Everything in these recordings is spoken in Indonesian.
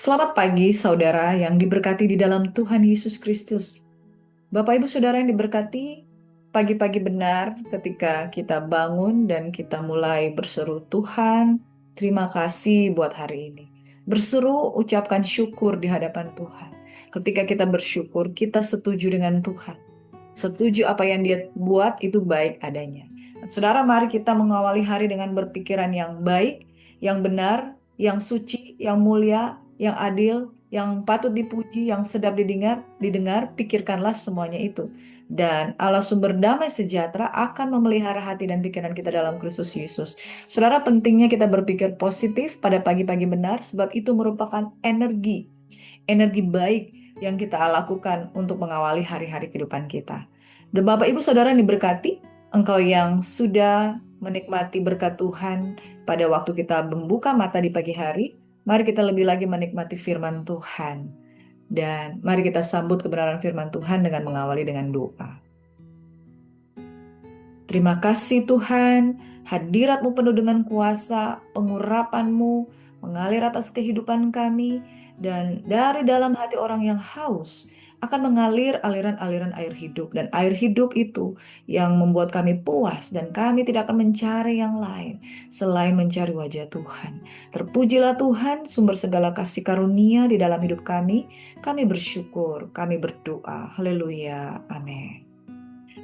Selamat pagi, saudara yang diberkati di dalam Tuhan Yesus Kristus. Bapak, Ibu, saudara yang diberkati, pagi-pagi benar ketika kita bangun dan kita mulai berseru, "Tuhan, terima kasih buat hari ini." Berseru, ucapkan syukur di hadapan Tuhan. Ketika kita bersyukur, kita setuju dengan Tuhan. Setuju apa yang Dia buat itu baik adanya. Saudara, mari kita mengawali hari dengan berpikiran yang baik, yang benar, yang suci, yang mulia, yang adil, yang patut dipuji, yang sedap didengar, pikirkanlah semuanya itu. Dan Allah sumber damai sejahtera akan memelihara hati dan pikiran kita dalam Kristus Yesus. Saudara, pentingnya kita berpikir positif pada pagi-pagi benar, sebab itu merupakan energi baik yang kita lakukan untuk mengawali hari-hari kehidupan kita. Dan Bapak Ibu Saudara yang diberkati, engkau yang sudah menikmati berkat Tuhan pada waktu kita membuka mata di pagi hari, mari kita lebih lagi menikmati firman Tuhan. Dan mari kita sambut kebenaran firman Tuhan dengan mengawali dengan doa. Terima kasih Tuhan, hadirat-Mu penuh dengan kuasa, pengurapan-Mu mengalir atas kehidupan kami, dan dari dalam hati orang yang haus akan mengalir aliran-aliran air hidup. Dan air hidup itu yang membuat kami puas, dan kami tidak akan mencari yang lain selain mencari wajah Tuhan. Terpujilah Tuhan, sumber segala kasih karunia di dalam hidup kami. Kami bersyukur, kami berdoa. Haleluya, amin.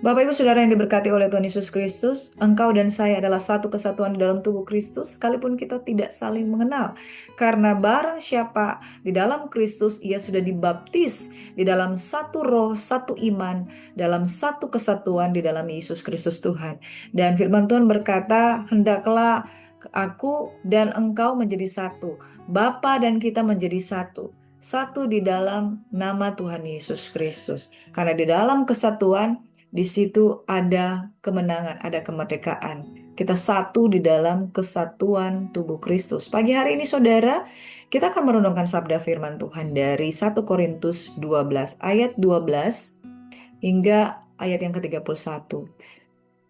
Bapak Ibu Saudara yang diberkati oleh Tuhan Yesus Kristus, engkau dan saya adalah satu kesatuan di dalam tubuh Kristus, sekalipun kita tidak saling mengenal. Karena barang siapa di dalam Kristus, ia sudah dibaptis di dalam satu roh, satu iman, dalam satu kesatuan di dalam Yesus Kristus Tuhan. Dan firman Tuhan berkata, hendaklah aku dan engkau menjadi satu, Bapa dan kita menjadi satu. Satu di dalam nama Tuhan Yesus Kristus. Karena di dalam kesatuan, di situ ada kemenangan, ada kemerdekaan. Kita satu di dalam kesatuan tubuh Kristus. Pagi hari ini saudara, kita akan merenungkan sabda firman Tuhan dari 1 Korintus 12 ayat 12 hingga ayat yang ke-31.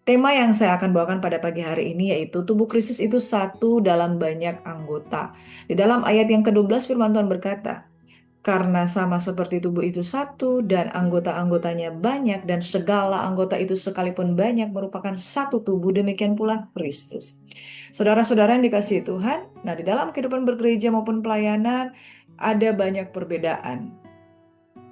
Tema yang saya akan bawakan pada pagi hari ini yaitu tubuh Kristus itu satu dalam banyak anggota. Di dalam ayat yang ke-12 firman Tuhan berkata, karena sama seperti tubuh itu satu dan anggota-anggotanya banyak dan segala anggota itu sekalipun banyak merupakan satu tubuh, demikian pula Kristus. Saudara-saudara yang dikasihi Tuhan, nah di dalam kehidupan bergereja maupun pelayanan ada banyak perbedaan.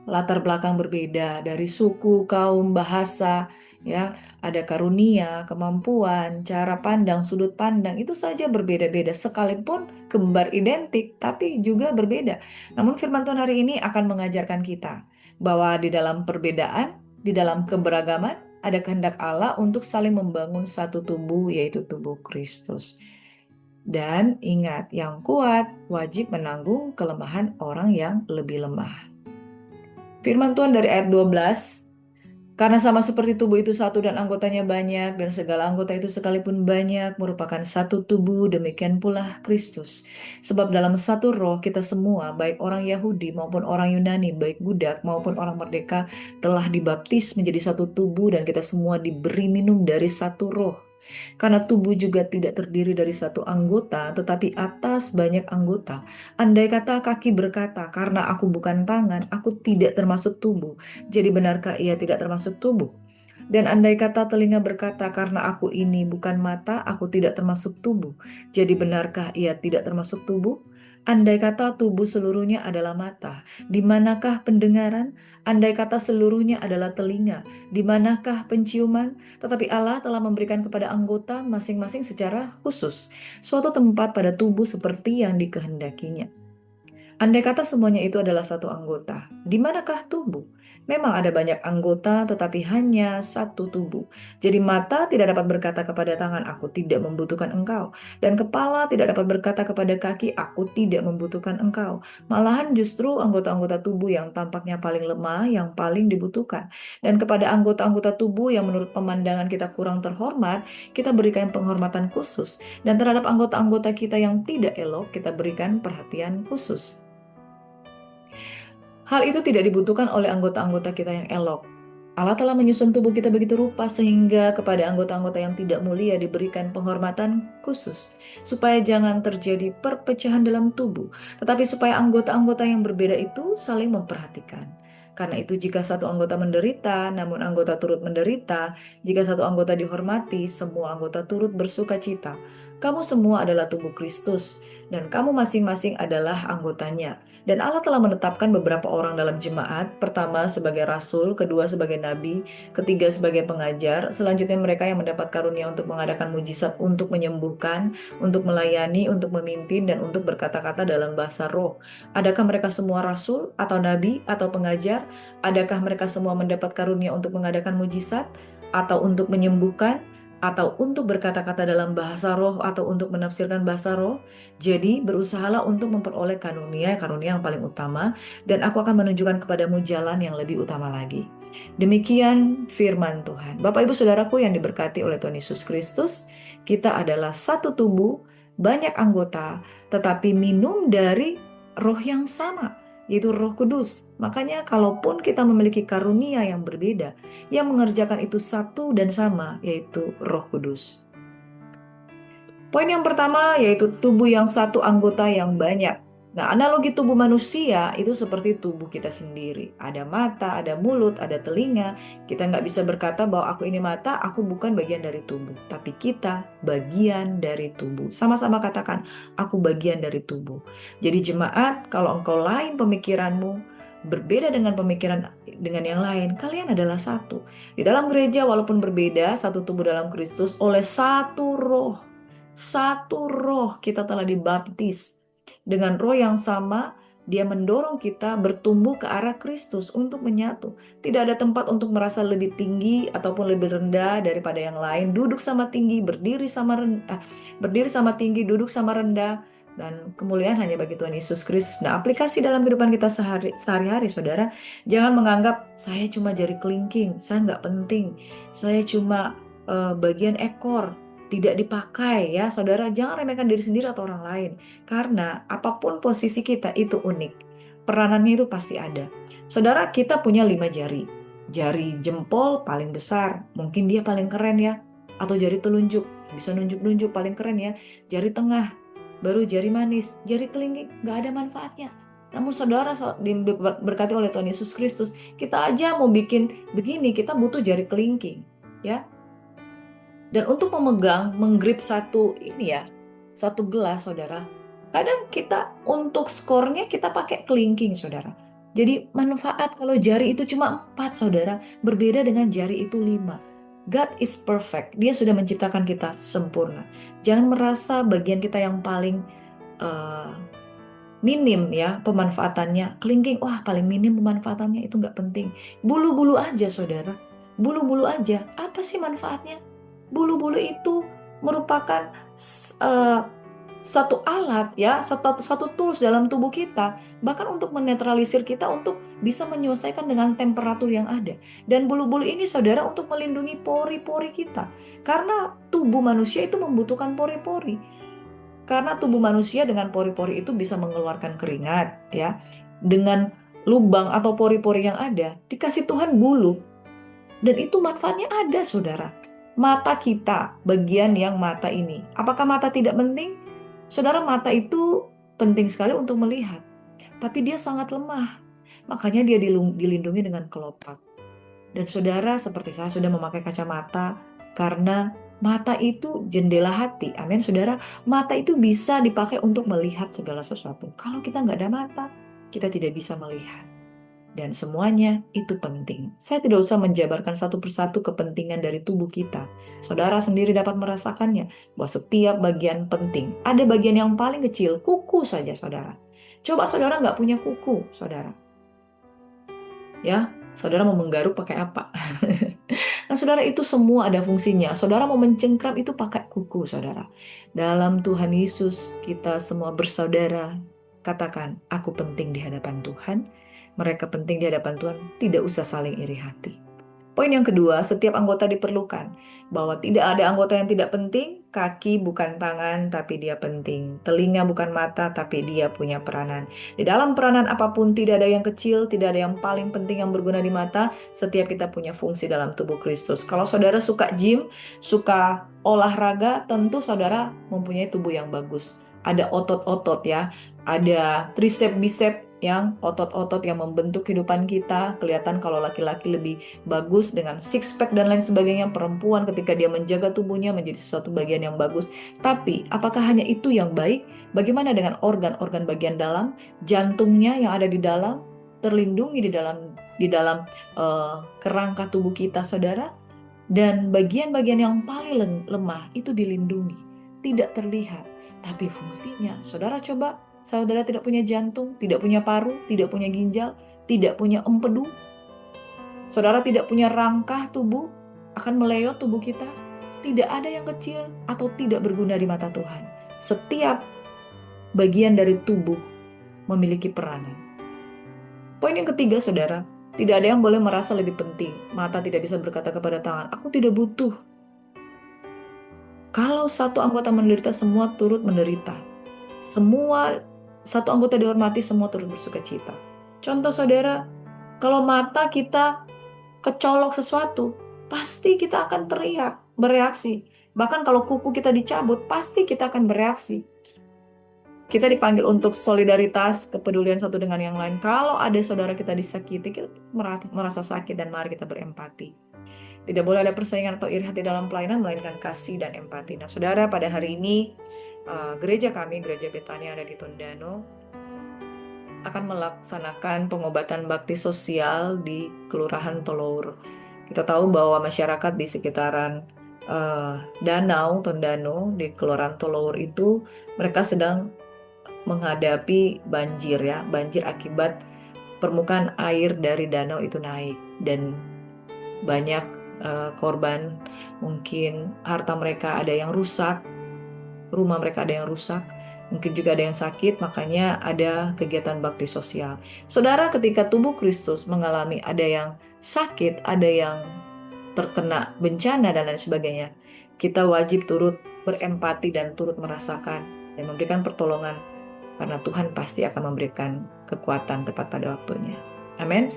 Latar belakang berbeda dari suku, kaum, bahasa, ya, ada karunia, kemampuan, cara pandang, sudut pandang, itu saja berbeda-beda sekalipun kembar identik tapi juga berbeda. Namun firman Tuhan hari ini akan mengajarkan kita bahwa di dalam perbedaan, di dalam keberagaman ada kehendak Allah untuk saling membangun satu tubuh, yaitu tubuh Kristus. Dan ingat, yang kuat wajib menanggung kelemahan orang yang lebih lemah. Firman Tuhan dari ayat 12, karena sama seperti tubuh itu satu dan anggotanya banyak, dan segala anggota itu sekalipun banyak merupakan satu tubuh, demikian pula Kristus. Sebab dalam satu roh kita semua, baik orang Yahudi maupun orang Yunani, baik budak maupun orang merdeka, telah dibaptis menjadi satu tubuh dan kita semua diberi minum dari satu roh. Karena tubuh juga tidak terdiri dari satu anggota, tetapi atas banyak anggota. Andai kata kaki berkata, karena aku bukan tangan, aku tidak termasuk tubuh. Jadi benarkah ia tidak termasuk tubuh? Dan andai kata telinga berkata, karena aku ini bukan mata, aku tidak termasuk tubuh. Jadi benarkah ia tidak termasuk tubuh? Andai kata tubuh seluruhnya adalah mata, di manakah pendengaran? Andai kata seluruhnya adalah telinga, di manakah penciuman? Tetapi Allah telah memberikan kepada anggota masing-masing secara khusus suatu tempat pada tubuh seperti yang dikehendakinya. Andai kata semuanya itu adalah satu anggota, di manakah tubuh? Memang ada banyak anggota, tetapi hanya satu tubuh. Jadi mata tidak dapat berkata kepada tangan, aku tidak membutuhkan engkau. Dan kepala tidak dapat berkata kepada kaki, aku tidak membutuhkan engkau. Malahan justru anggota-anggota tubuh yang tampaknya paling lemah, yang paling dibutuhkan. Dan kepada anggota-anggota tubuh yang menurut pemandangan kita kurang terhormat, kita berikan penghormatan khusus. Dan terhadap anggota-anggota kita yang tidak elok, kita berikan perhatian khusus. Hal itu tidak dibutuhkan oleh anggota-anggota kita yang elok. Allah telah menyusun tubuh kita begitu rupa sehingga kepada anggota-anggota yang tidak mulia diberikan penghormatan khusus, supaya jangan terjadi perpecahan dalam tubuh, tetapi supaya anggota-anggota yang berbeda itu saling memperhatikan. Karena itu jika satu anggota menderita, namun anggota turut menderita, jika satu anggota dihormati, semua anggota turut bersuka cita. Kamu semua adalah tubuh Kristus, dan kamu masing-masing adalah anggotanya. Dan Allah telah menetapkan beberapa orang dalam jemaat, pertama sebagai rasul, kedua sebagai nabi, ketiga sebagai pengajar, selanjutnya mereka yang mendapat karunia untuk mengadakan mujizat, untuk menyembuhkan, untuk melayani, untuk memimpin, dan untuk berkata-kata dalam bahasa roh. Adakah mereka semua rasul, atau nabi, atau pengajar? Adakah mereka semua mendapat karunia untuk mengadakan mujizat, atau untuk menyembuhkan, atau untuk berkata-kata dalam bahasa roh, atau untuk menafsirkan bahasa roh? Jadi berusahalah untuk memperoleh karunia, karunia yang paling utama, dan aku akan menunjukkan kepadamu jalan yang lebih utama lagi. Demikian firman Tuhan. Bapak Ibu Saudaraku yang diberkati oleh Tuhan Yesus Kristus, kita adalah satu tubuh, banyak anggota, tetapi minum dari roh yang sama, yaitu Roh Kudus. Makanya kalaupun kita memiliki karunia yang berbeda, yang mengerjakan itu satu dan sama, yaitu Roh Kudus. Poin yang pertama yaitu tubuh yang satu, anggota yang banyak. Nah, analogi tubuh manusia itu seperti tubuh kita sendiri. Ada mata, ada mulut, ada telinga. Kita nggak bisa berkata bahwa aku ini mata, aku bukan bagian dari tubuh. Tapi kita bagian dari tubuh. Sama-sama katakan, aku bagian dari tubuh. Jadi jemaat, kalau engkau lain pemikiranmu, berbeda dengan pemikiran dengan yang lain, kalian adalah satu. Di dalam gereja walaupun berbeda, satu tubuh dalam Kristus oleh satu roh. Satu roh kita telah dibaptis. Dengan roh yang sama, dia mendorong kita bertumbuh ke arah Kristus untuk menyatu. Tidak ada tempat untuk merasa lebih tinggi ataupun lebih rendah daripada yang lain. Duduk sama tinggi, berdiri sama tinggi, duduk sama rendah. Dan kemuliaan hanya bagi Tuhan Yesus Kristus. Nah, aplikasi dalam kehidupan kita sehari-hari, saudara. Jangan menganggap saya cuma jari kelingking, saya nggak penting. Saya cuma bagian ekor, tidak dipakai ya saudara. Jangan remehkan diri sendiri atau orang lain, karena apapun posisi kita itu unik, peranannya itu pasti ada. Saudara, kita punya 5 jari. Jari jempol paling besar, mungkin dia paling keren ya, atau jari telunjuk bisa nunjuk-nunjuk paling keren ya. Jari tengah, baru jari manis, jari kelingking nggak ada manfaatnya. Namun saudara, berkati oleh Tuhan Yesus Kristus, kita aja mau bikin begini, kita butuh jari kelingking ya. Dan untuk memegang, menggrip satu gelas, saudara. Kadang kita untuk skornya kita pakai kelingking, saudara. Jadi manfaat kalau jari itu cuma 4, saudara. Berbeda dengan jari itu 5. God is perfect. Dia sudah menciptakan kita sempurna. Jangan merasa bagian kita yang paling eh, minim ya pemanfaatannya. Kelingking, wah paling minim pemanfaatannya, itu nggak penting. Bulu-bulu aja, saudara. Bulu-bulu aja. Apa sih manfaatnya? Bulu-bulu itu merupakan eh, satu alat ya, satu tools dalam tubuh kita, bahkan untuk menetralisir kita untuk bisa menyelesaikan dengan temperatur yang ada. Dan bulu-bulu ini, saudara, untuk melindungi pori-pori kita. Karena tubuh manusia itu membutuhkan pori-pori. Karena tubuh manusia dengan pori-pori itu bisa mengeluarkan keringat ya. Dengan lubang atau pori-pori yang ada, dikasih Tuhan bulu. Dan itu manfaatnya ada, saudara. Mata kita, bagian yang mata ini. Apakah mata tidak penting? Saudara, mata itu penting sekali untuk melihat. Tapi dia sangat lemah. Makanya dia dilindungi dengan kelopak. Dan saudara, seperti saya sudah memakai kacamata karena mata itu jendela hati. Amin, saudara. Mata itu bisa dipakai untuk melihat segala sesuatu. Kalau kita nggak ada mata, kita tidak bisa melihat. Dan semuanya itu penting. Saya tidak usah menjabarkan satu persatu kepentingan dari tubuh kita. Saudara sendiri dapat merasakannya, bahwa setiap bagian penting. Ada bagian yang paling kecil, kuku saja, saudara. Coba saudara nggak punya kuku, saudara. Ya, saudara mau menggaruk pakai apa? Nah, saudara, itu semua ada fungsinya. Saudara mau mencengkram itu pakai kuku, saudara. Dalam Tuhan Yesus, kita semua bersaudara. Katakan, aku penting di hadapan Tuhan. Mereka penting di hadapan Tuhan. Tidak usah saling iri hati. Poin yang kedua, setiap anggota diperlukan. Bahwa tidak ada anggota yang tidak penting, Kaki bukan tangan, tapi dia penting. Telinga bukan mata, tapi dia punya peranan. Di dalam peranan apapun, tidak ada yang kecil, tidak ada yang paling penting yang berguna di mata. Setiap kita punya fungsi dalam tubuh Kristus. Kalau saudara suka gym, suka olahraga, tentu saudara mempunyai tubuh yang bagus. Ada otot-otot ya, ada tricep bicep yang otot-otot yang membentuk kehidupan kita. Kelihatan kalau laki-laki lebih bagus dengan six pack dan lain sebagainya. Perempuan ketika dia menjaga tubuhnya menjadi sesuatu bagian yang bagus. Tapi apakah hanya itu yang baik? Bagaimana dengan organ-organ bagian dalam, jantungnya yang ada di dalam, terlindungi di dalam kerangka tubuh kita, saudara? Dan bagian-bagian yang paling lemah itu dilindungi, tidak terlihat, tapi fungsinya. Saudara coba, saudara tidak punya jantung, tidak punya paru, tidak punya ginjal, tidak punya empedu, saudara tidak punya rangkah tubuh, akan melewat tubuh kita. Tidak ada yang kecil atau tidak berguna di mata Tuhan. Setiap bagian dari tubuh memiliki peranan. Poin yang ketiga, saudara, tidak ada yang boleh merasa lebih penting. Mata tidak bisa berkata kepada tangan, aku tidak butuh. Kalau satu anggota menderita, semua turut menderita. Satu anggota dihormati, semua turut bersuka cita. Contoh, saudara, kalau mata kita kecolok sesuatu, pasti kita akan teriak, bereaksi. Bahkan kalau kuku kita dicabut, pasti kita akan bereaksi. Kita dipanggil untuk solidaritas, kepedulian satu dengan yang lain. Kalau ada saudara kita disakiti, kita merasa sakit dan mari kita berempati. Tidak boleh ada persaingan atau iri hati dalam pelayanan, melainkan kasih dan empati. Nah, saudara, pada hari ini gereja kami, Gereja Betania ada di Tondano, akan melaksanakan pengobatan bakti sosial di Kelurahan Tolour. Kita tahu bahwa masyarakat di sekitaran Danau Tondano di Kelurahan Tolour itu mereka sedang menghadapi banjir ya, banjir akibat permukaan air dari danau itu naik dan banyak korban, mungkin harta mereka ada yang rusak, rumah mereka ada yang rusak, mungkin juga ada yang sakit, makanya ada kegiatan bakti sosial. Saudara, ketika tubuh Kristus mengalami ada yang sakit, ada yang terkena bencana dan lain sebagainya, kita wajib turut berempati dan turut merasakan dan memberikan pertolongan karena Tuhan pasti akan memberikan kekuatan tepat pada waktunya. Amin.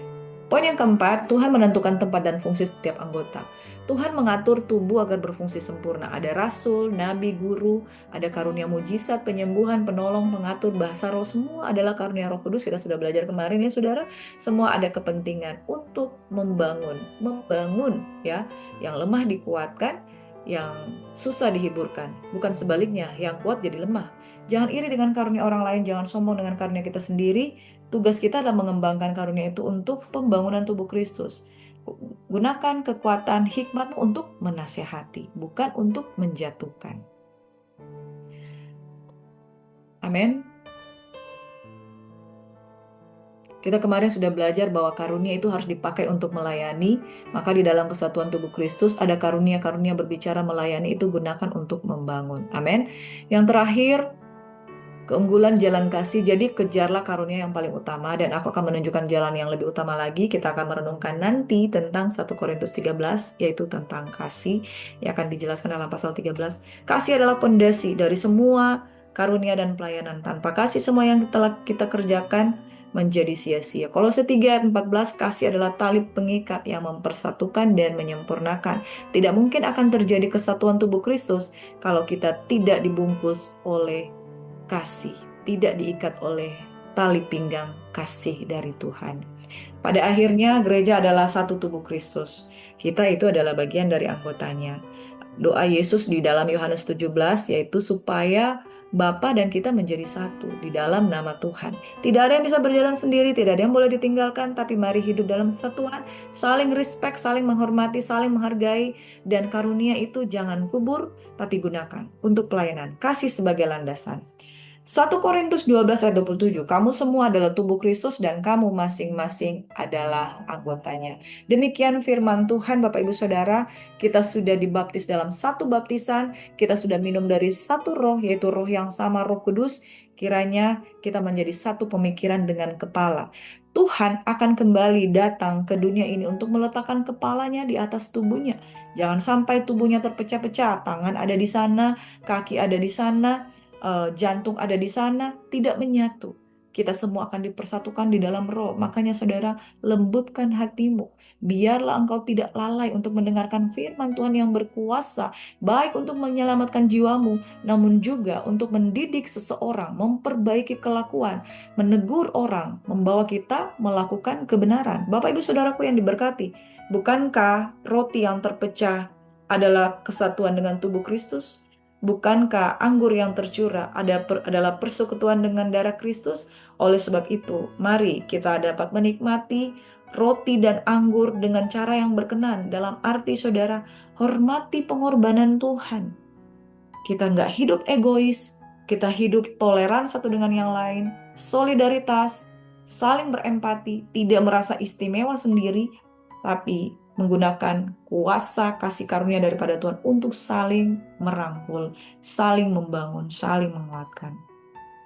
Poin yang keempat, Tuhan menentukan tempat dan fungsi setiap anggota. Tuhan mengatur tubuh agar berfungsi sempurna. Ada rasul, nabi, guru, ada karunia mujizat, penyembuhan, penolong, pengatur, bahasa roh, semua adalah karunia Roh Kudus. Kita sudah belajar kemarin ya saudara. Semua ada kepentingan untuk membangun ya, yang lemah dikuatkan, yang susah dihiburkan. Bukan sebaliknya, yang kuat jadi lemah. Jangan iri dengan karunia orang lain, jangan sombong dengan karunia kita sendiri. Tugas kita adalah mengembangkan karunia itu untuk pembangunan tubuh Kristus. Gunakan kekuatan hikmatmu untuk menasehati, bukan untuk menjatuhkan. Amin. Kita kemarin sudah belajar bahwa karunia itu harus dipakai untuk melayani. Maka di dalam kesatuan tubuh Kristus ada karunia-karunia berbicara melayani, itu gunakan untuk membangun. Amin. Yang terakhir, keunggulan jalan kasih, jadi kejarlah karunia yang paling utama dan aku akan menunjukkan jalan yang lebih utama lagi. Kita akan merenungkan nanti tentang 1 Korintus 13, yaitu tentang kasih, yang akan dijelaskan dalam pasal 13. Kasih adalah pondasi dari semua karunia dan pelayanan. Tanpa kasih, semua yang telah kita kerjakan menjadi sia-sia. Kolose 3 ayat 14, kasih adalah tali pengikat yang mempersatukan dan menyempurnakan. Tidak mungkin akan terjadi kesatuan tubuh Kristus kalau kita tidak dibungkus oleh kasih, tidak diikat oleh tali pinggang kasih dari Tuhan. Pada akhirnya gereja adalah satu tubuh Kristus. Kita itu adalah bagian dari anggotanya. Doa Yesus di dalam Yohanes 17 yaitu supaya Bapa dan kita menjadi satu di dalam nama Tuhan. Tidak ada yang bisa berjalan sendiri, tidak ada yang boleh ditinggalkan, tapi mari hidup dalam kesatuan, saling respect, saling menghormati, saling menghargai, dan karunia itu jangan kubur, tapi gunakan untuk pelayanan. Kasih sebagai landasan. 1 Korintus 12 ayat 27, kamu semua adalah tubuh Kristus dan kamu masing-masing adalah anggotanya. Demikian firman Tuhan, Bapak Ibu Saudara, kita sudah dibaptis dalam satu baptisan, kita sudah minum dari satu roh, yaitu roh yang sama, Roh Kudus. Kiranya kita menjadi satu pemikiran dengan kepala. Tuhan akan kembali datang ke dunia ini untuk meletakkan kepalanya di atas tubuhnya. Jangan sampai tubuhnya terpecah-pecah, tangan ada di sana, kaki ada di sana, jantung ada di sana, tidak menyatu. Kita semua akan dipersatukan di dalam roh. Makanya saudara, lembutkan hatimu. Biarlah engkau tidak lalai untuk mendengarkan firman Tuhan yang berkuasa, baik untuk menyelamatkan jiwamu, namun juga untuk mendidik seseorang, memperbaiki kelakuan, menegur orang, membawa kita melakukan kebenaran. Bapak Ibu Saudaraku yang diberkati, bukankah roti yang terpecah adalah kesatuan dengan tubuh Kristus? Bukankah anggur yang tercurah adalah persekutuan dengan darah Kristus? Oleh sebab itu, mari kita dapat menikmati roti dan anggur dengan cara yang berkenan. Dalam arti saudara, hormati pengorbanan Tuhan. Kita nggak hidup egois, kita hidup toleran satu dengan yang lain, solidaritas, saling berempati, tidak merasa istimewa sendiri, tapi menggunakan kuasa kasih karunia daripada Tuhan untuk saling merangkul, saling membangun, saling menguatkan.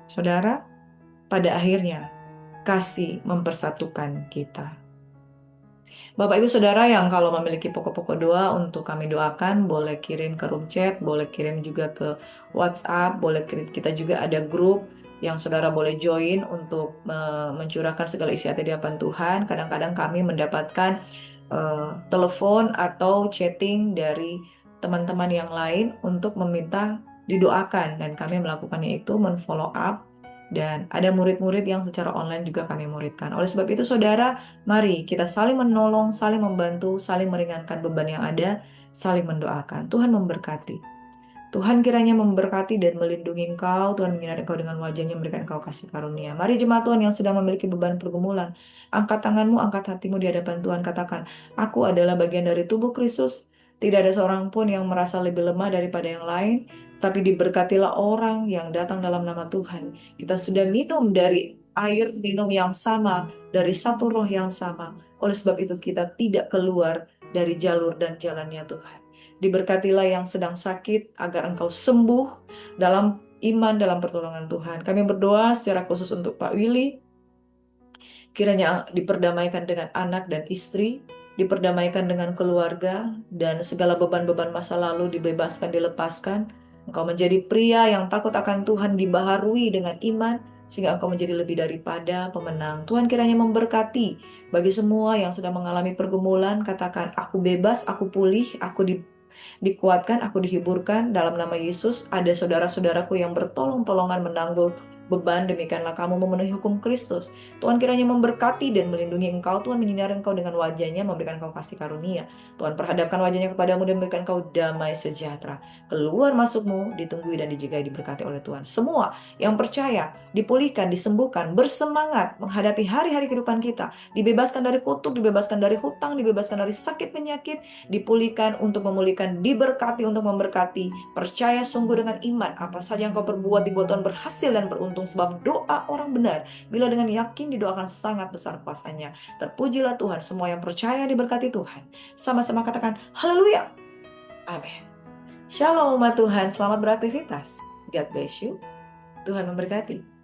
Saudara, pada akhirnya kasih mempersatukan kita. Bapak Ibu Saudara yang kalau memiliki pokok-pokok doa untuk kami doakan, boleh kirim ke room chat, boleh kirim juga ke WhatsApp, boleh kirim, kita juga ada grup yang saudara boleh join untuk mencurahkan segala isi hati di hadapan Tuhan. Kadang-kadang kami mendapatkan telepon atau chatting dari teman-teman yang lain untuk meminta didoakan, dan kami melakukannya itu men-follow up, dan ada murid-murid yang secara online juga kami muridkan. Oleh sebab itu saudara, mari kita saling menolong, saling membantu, saling meringankan beban yang ada, saling mendoakan. Tuhan memberkati. Tuhan kiranya memberkati dan melindungi engkau. Tuhan menyinari engkau dengan wajahnya, memberikan engkau kasih karunia. Mari jemaat Tuhan yang sedang memiliki beban pergumulan, angkat tanganmu, angkat hatimu di hadapan Tuhan. Katakan, aku adalah bagian dari tubuh Kristus. Tidak ada seorang pun yang merasa lebih lemah daripada yang lain, tapi diberkatilah orang yang datang dalam nama Tuhan. Kita sudah minum dari air minum yang sama, dari satu roh yang sama. Oleh sebab itu kita tidak keluar dari jalur dan jalannya Tuhan. Diberkatilah yang sedang sakit agar engkau sembuh dalam iman, dalam pertolongan Tuhan. Kami berdoa secara khusus untuk Pak Willy, kiranya diperdamaikan dengan anak dan istri, diperdamaikan dengan keluarga, dan segala beban-beban masa lalu dibebaskan, dilepaskan. Engkau menjadi pria yang takut akan Tuhan, dibaharui dengan iman, sehingga engkau menjadi lebih daripada pemenang. Tuhan kiranya memberkati bagi semua yang sedang mengalami pergumulan. Katakan, aku bebas, aku pulih, aku dikuatkan, aku dihiburkan dalam nama Yesus. Ada saudara-saudaraku yang bertolong-tolongan menanggung beban, demikianlah kamu memenuhi hukum Kristus. Tuhan kiranya memberkati dan melindungi engkau. Tuhan menyinari engkau dengan wajahnya, memberikan engkau kasih karunia. Tuhan perhadapkan wajahnya kepadamu dan memberikan engkau damai sejahtera. Keluar masukmu ditunggui dan dijagai, diberkati oleh Tuhan. Semua yang percaya dipulihkan, disembuhkan, bersemangat menghadapi hari-hari kehidupan kita. Dibebaskan dari kutuk, dibebaskan dari hutang, dibebaskan dari sakit penyakit, dipulihkan untuk memulihkan, diberkati untuk memberkati. Percaya sungguh dengan iman, apa saja yang kau perbuat dibuat Tuhan berhasil dan beruntung, sebab doa orang benar bila dengan yakin didoakan sangat besar kuasanya. Terpujilah Tuhan. Semua yang percaya diberkati Tuhan. Sama-sama katakan haleluya. Amin. Shalom umat Tuhan, selamat beraktivitas. God bless you. Tuhan memberkati.